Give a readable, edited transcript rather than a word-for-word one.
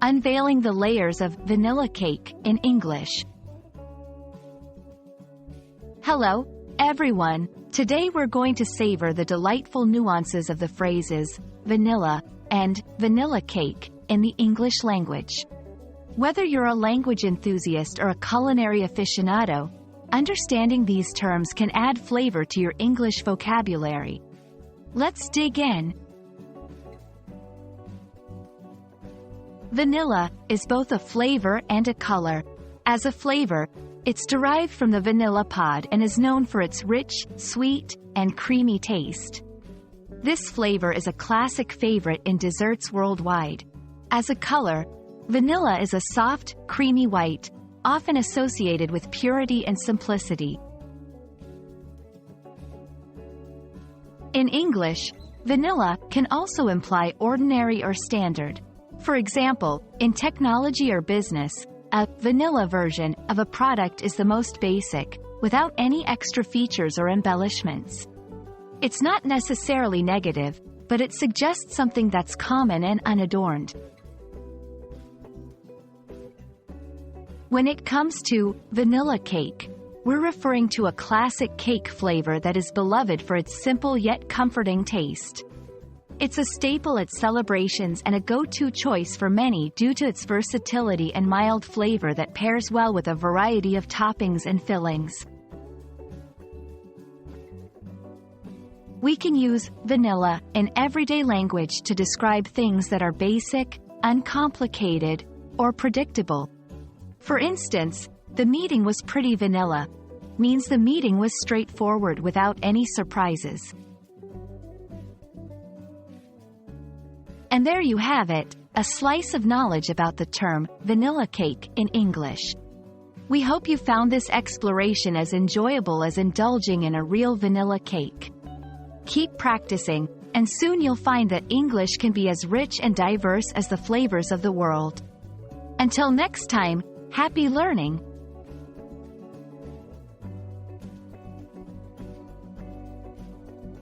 Unveiling the Layers of Vanilla Cake in English. Hello, everyone. Today we're going to savor the delightful nuances of the phrases vanilla and vanilla cake in the English language. Whether you're a language enthusiast or a culinary aficionado, understanding these terms can add flavor to your English vocabulary. Let's dig in. Vanilla is both a flavor and a color. As a flavor, it's derived from the vanilla pod and is known for its rich, sweet, and creamy taste. This flavor is a classic favorite in desserts worldwide. As a color, vanilla is a soft, creamy white, often associated with purity and simplicity. In English, vanilla can also imply ordinary or standard. For example, in technology or business, a vanilla version of a product is the most basic, without any extra features or embellishments. It's not necessarily negative, but it suggests something that's common and unadorned. When it comes to vanilla cake, we're referring to a classic cake flavor that is beloved for its simple yet comforting taste. It's a staple at celebrations and a go-to choice for many due to its versatility and mild flavor that pairs well with a variety of toppings and fillings. We can use vanilla in everyday language to describe things that are basic, uncomplicated, or predictable. For instance, the meeting was pretty vanilla, means the meeting was straightforward without any surprises. And there you have it, a slice of knowledge about the term vanilla cake in English. We hope you found this exploration as enjoyable as indulging in a real vanilla cake. Keep practicing, and soon you'll find that English can be as rich and diverse as the flavors of the world. Until next time, happy learning!